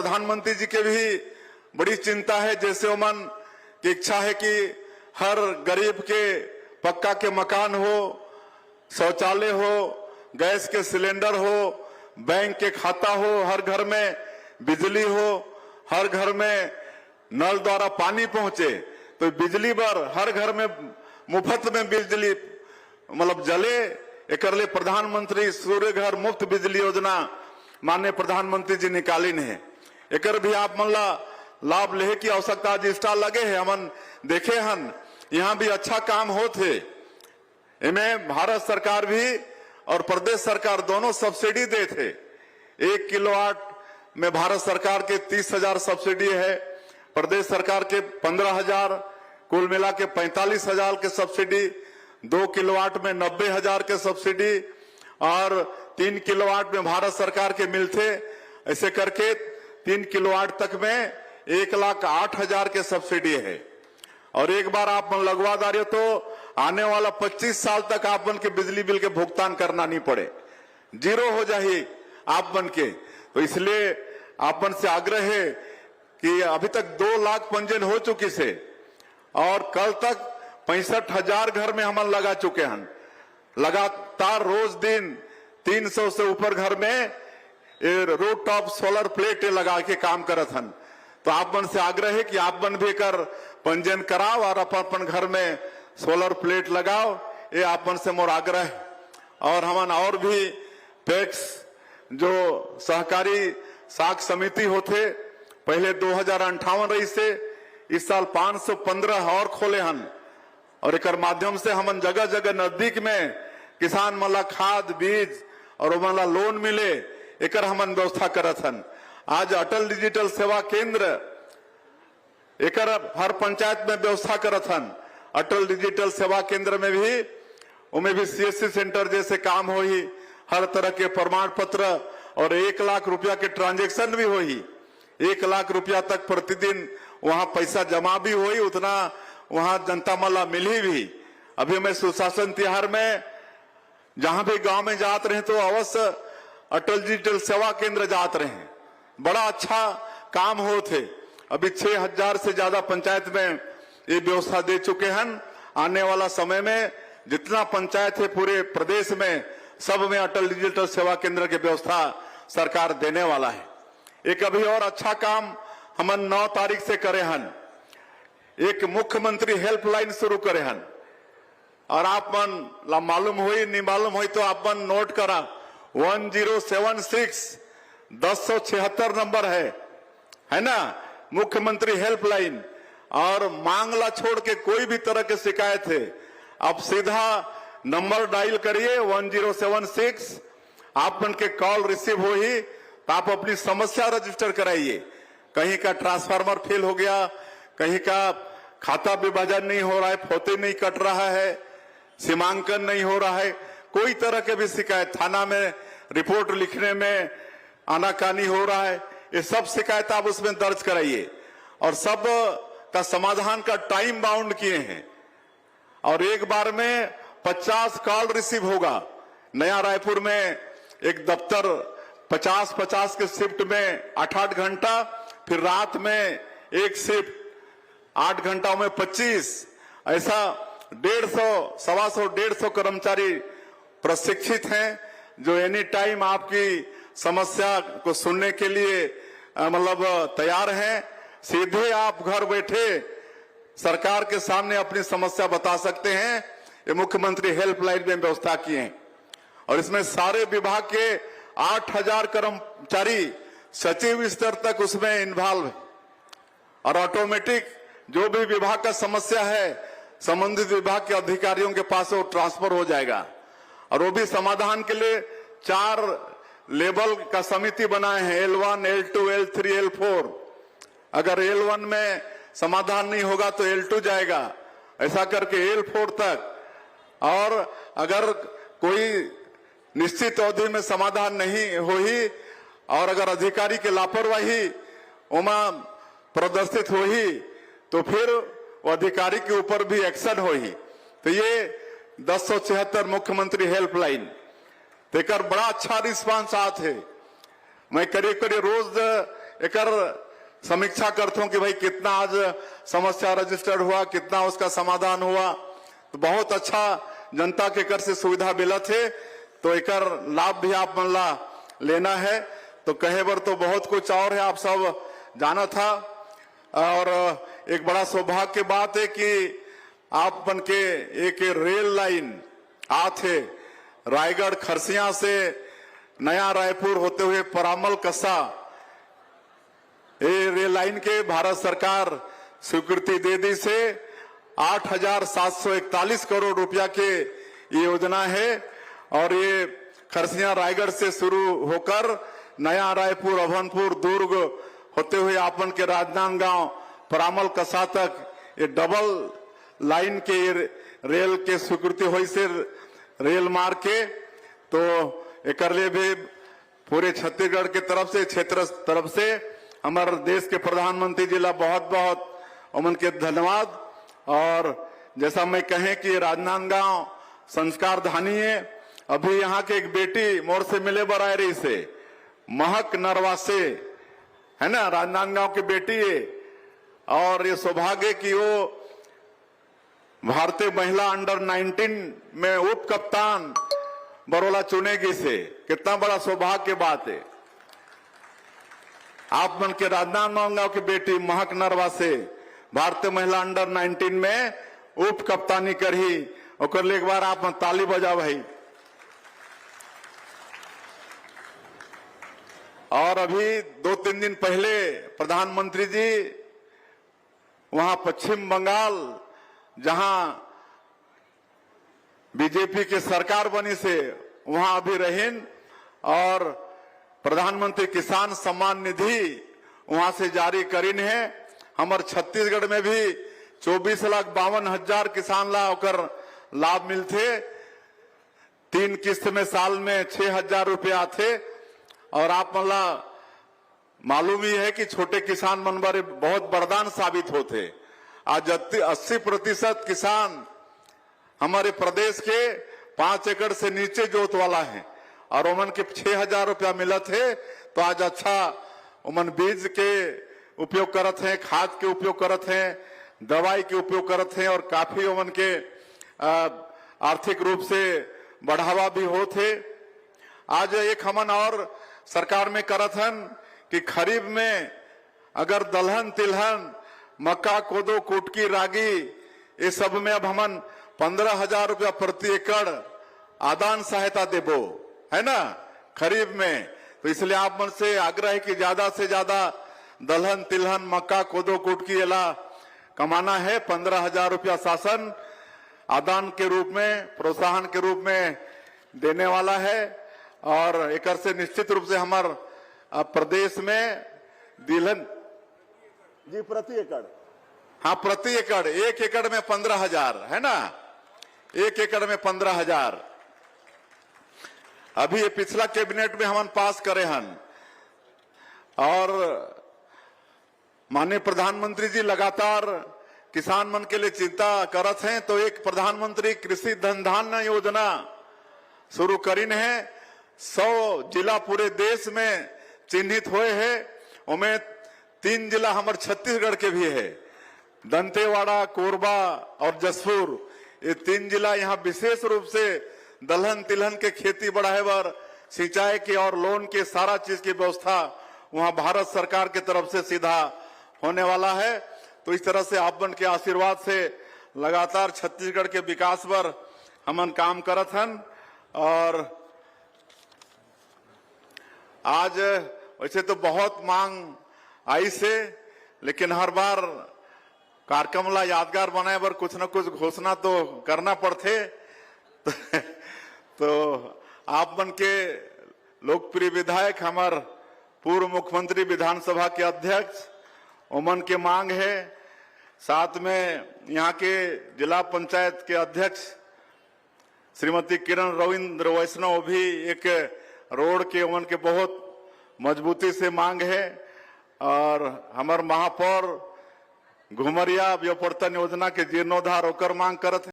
प्रधानमंत्री जी के भी बड़ी चिंता है। जैसे ओमन की इच्छा है कि हर गरीब के पक्का के मकान हो, शौचालय हो, गैस के सिलेंडर हो, बैंक के खाता हो, हर घर में बिजली हो, हर घर में नल द्वारा पानी पहुंचे, तो बिजली पर हर घर में मुफ्त में बिजली मतलब जले। एक प्रधानमंत्री सूर्य घर मुफ्त बिजली योजना माननीय प्रधानमंत्री जी निकाली है। एक भी आप मनला लाभ लेहे की आवश्यकता जी स्टाल लगे है। हमन देखे हन यहाँ भी अच्छा काम होते। इनमें भारत सरकार भी और प्रदेश सरकार दोनों सब्सिडी दे थे। 1 किलोवाट में भारत सरकार के 30,000 सब्सिडी है, प्रदेश सरकार के 15,000, कुल मिला के 45,000 के सब्सिडी, 2 किलोवाट में 90,000 के सब्सिडी और 3 किलोवाट में भारत सरकार के मिलते। ऐसे करके 3 किलोवाट तक में 1,08,000 के सब्सिडी है। और एक बार आप मन लगवा दारियो तो आने वाला 25 साल तक आप मन के बिजली बिल के भुगतान करना नहीं पड़े, जीरो हो जाए आप मन के। तो इसलिए आप मन से आग्रह है कि अभी तक 2 लाख पंजीयन हो चुकी से और कल तक 65,000 घर में हम लगा चुके हैं। लगातार रोज दिन 300 से ऊपर घर में रूफ टॉप सोलर प्लेट लगा के काम करत हन। तो आप मन से आग्रह है कि आप मन भी कर पंजीयन कराओ और अपन घर में सोलर प्लेट लगाओ, ये आप मन से मोर आग्रह है। और हमन और भी पैक्स जो सहकारी साख समिति होते पहले 2058 रही से इस साल 515 और खोले हन। और एक माध्यम से हमन जगह जगह नजदीक में किसान मला खाद बीज और मला लोन मिले, एक हमन व्यवस्था करत हन। आज अटल डिजिटल सेवा केंद्र एक हर पंचायत में व्यवस्था करत हन। अटल डिजिटल सेवा केंद्र में भी उनमें भी CSC सेंटर जैसे काम हो ही, हर तरह के प्रमाण पत्र और 1 लाख रुपया के ट्रांजेक्शन भी हो ही। 1 लाख रुपया तक प्रतिदिन वहां पैसा जमा भी हो ही, उतना वहां जनता मला मिली भी। अभी मैं सुशासन तिहार में जहां भी गांव में जात रहे तो अवश्य अटल डिजिटल सेवा केंद्र जात रहे, बड़ा अच्छा काम होते। अभी 6,000 से ज्यादा पंचायत में ये व्यवस्था दे चुके हैं। आने वाला समय में जितना पंचायत है पूरे प्रदेश में सब में अटल डिजिटल सेवा केंद्र की व्यवस्था सरकार देने वाला है। एक अभी और अच्छा काम हमन 9 तारीख से करे हन, एक मुख्यमंत्री हेल्पलाइन शुरू करे हन। और आप मन मालूम हुई नहीं मालूम हुई तो आप मन नोट करा 1076 1076 नंबर है ना, मुख्यमंत्री हेल्पलाइन। और मांगला छोड़ के कोई भी तरह की शिकायत है आप सीधा नंबर डायल करिए 1076, आप मन के कॉल रिसीव हो ही तो आप अपनी समस्या रजिस्टर कराइए। कहीं का ट्रांसफार्मर फेल हो गया, कहीं का खाता विभाजन नहीं हो रहा है, फोते नहीं कट रहा है, सीमांकन नहीं हो रहा है, कोई तरह के भी शिकायत, थाना में रिपोर्ट लिखने में आनाकानी हो रहा है, ये सब शिकायत आप उसमें दर्ज कराइए। और सब का समाधान का टाइम बाउंड किए हैं और एक बार में 50 कॉल रिसीव होगा। नया रायपुर में एक दफ्तर 50-50 के शिफ्ट में 8-8 घंटा, फिर रात में एक शिफ्ट 8 घंटाओं में 25, ऐसा 150, 125, 150 कर्मचारी प्रशिक्षित हैं जो एनी टाइम आपकी समस्या को सुनने के लिए मतलब तैयार हैं। सीधे आप घर बैठे सरकार के सामने अपनी समस्या बता सकते हैं। ये मुख्यमंत्री हेल्पलाइन में व्यवस्था किए हैं और इसमें सारे विभाग के 8,000 कर्मचारी सचिव स्तर तक उसमें इन्वॉल्व है और ऑटोमेटिक जो भी विभाग का समस्या है संबंधित विभाग के अधिकारियों के पास वो ट्रांसफर हो जाएगा। और वो भी समाधान के लिए 4 लेवल का समिति बनाए हैं, L1, L2, L3, L4। अगर L1 में समाधान नहीं होगा तो L2 जाएगा, ऐसा करके L4 तक। और अगर कोई निश्चित अवधि में समाधान नहीं हो ही और अगर अधिकारी की लापरवाही उमा प्रदर्शित हो ही तो फिर वो अधिकारी के ऊपर भी एक्शन हो ही। तो ये 1076 मुख्यमंत्री हेल्पलाइन देकर बड़ा अच्छा रिस्पांस आते है। मैं करीब करीब रोज एकर समीक्षा करते हो कि भाई कितना आज समस्या रजिस्टर्ड हुआ, कितना उसका समाधान हुआ। तो बहुत अच्छा जनता के कर से सुविधा मिलत है, तो एकर लाभ भी आप मन ला लेना है। तो कहे बर तो बहुत कुछ और है, आप सब जाना था। और एक बड़ा सौभाग्य की बात है कि आप मन के एक रेल लाइन आथे रायगढ़ खरसिया से नया रायपुर होते हुए परामल कसा, ये रेल लाइन के भारत सरकार स्वीकृति दे दी से 8,741 करोड़ रुपया के ये योजना है। और ये खरसिया रायगढ़ से शुरू होकर नया रायपुर, अभनपुर, दुर्ग होते हुए आपन के राजनांदगांव, परामल कसा तक ये डबल लाइन के रेल के स्वीकृति हुई से रेल मार्ग के। तो एक भी पूरे छत्तीसगढ़ के तरफ से, क्षेत्र तरफ से हमारे देश के प्रधानमंत्री जी ला बहुत बहुत उमन के धन्यवाद। और जैसा मैं कहें कि राजनांदगांव संस्कार धानी है, अभी यहाँ के एक बेटी मोर से मिले बराए रही से महक नरवासे है ना, राजनांदगांव की बेटी है। और ये सौभाग्य कि वो भारतीय महिला अंडर 19 में उप कप्तान बरोला चुनेगी से, कितना बड़ा सौभाग्य की बात है। आप मन के राजनांदगांव की बेटी महक नरवा से भारतीय महिला अंडर 19 में उप कप्तानी करही, और एक बार आप मन ताली बजाओ भाई। और अभी 2-3 दिन पहले प्रधानमंत्री जी वहां पश्चिम बंगाल, जहां बीजेपी की सरकार बनी से, वहां अभी रहें और प्रधानमंत्री किसान सम्मान निधि वहां से जारी करीन है। हमारे छत्तीसगढ़ में भी 24,52,000 किसान ला होकर लाभ मिलते, 3 किस्त में साल में 6,000 रुपया थे। और आप मला मालूम ही है कि छोटे किसान मन बारे बहुत वरदान साबित होते। आज 80% किसान हमारे प्रदेश के 5 एकड़ से नीचे जोत वाला है, और उमन के 6,000 रुपया मिलत है। तो आज अच्छा उमन बीज के उपयोग करत हैं, खाद के उपयोग करत हैं, दवाई के उपयोग करत हैं, और काफी उमन के आर्थिक रूप से बढ़ावा भी होते। आज एक हमन और सरकार में करत हन कि खरीफ में अगर दलहन, तिलहन, मक्का, कोदो, कुटकी, रागी, ये सब में अब हमन 15,000 रुपया प्रति एकड़ आदान सहायता देबो, है ना, खरीफ में। तो इसलिए आप मन से आग्रह है कि ज्यादा से ज्यादा दलहन, तिलहन, मक्का, कोदो, कुटकी एला कमाना है। 15,000 रुपया शासन आदान के रूप में, प्रोत्साहन के रूप में देने वाला है। और एक से निश्चित रूप से हमारे प्रदेश में तिलहन जी प्रति एकड़, हाँ प्रति एकड़, 1 एकड़ में 15,000 है ना, 1 एकड़ में 15,000 अभी ये पिछला कैबिनेट में हम पास करे हन। और माननीय प्रधानमंत्री जी लगातार किसान मन के लिए चिंता करत हैं, तो एक प्रधानमंत्री कृषि धन धान्य योजना शुरू करीन है। 100 जिला पूरे देश में चिन्हित हुए हैं, उनमें 3 जिला हमारे छत्तीसगढ़ के भी है, दंतेवाड़ा, कोरबा और जसपुर। ये 3 जिला यहाँ विशेष रूप से दलहन, तिलहन के खेती बढ़ाए बर, सिंचाई की और लोन के सारा चीज की व्यवस्था वहां भारत सरकार की तरफ से सीधा होने वाला है। तो इस तरह से आप मन के आशीर्वाद से लगातार छत्तीसगढ़ के विकास पर हमन काम करत हन। और आज वैसे तो बहुत मांग आई से, लेकिन हर बार कार्यक्रम ला यादगार बनाए बर कुछ न कुछ घोषणा तो करना पड़ते। तो आप मन के लोकप्रिय विधायक, हमार पूर्व मुख्यमंत्री, विधानसभा के अध्यक्ष, उमन के मांग है। साथ में यहाँ के जिला पंचायत के अध्यक्ष श्रीमती किरण रविंद्र वैष्णव भी एक रोड के उमन के बहुत मजबूती से मांग है। और हमार महापौर घुमरिया व्योपर्तन योजना के जीर्णोद्धार होकर मांग करत है।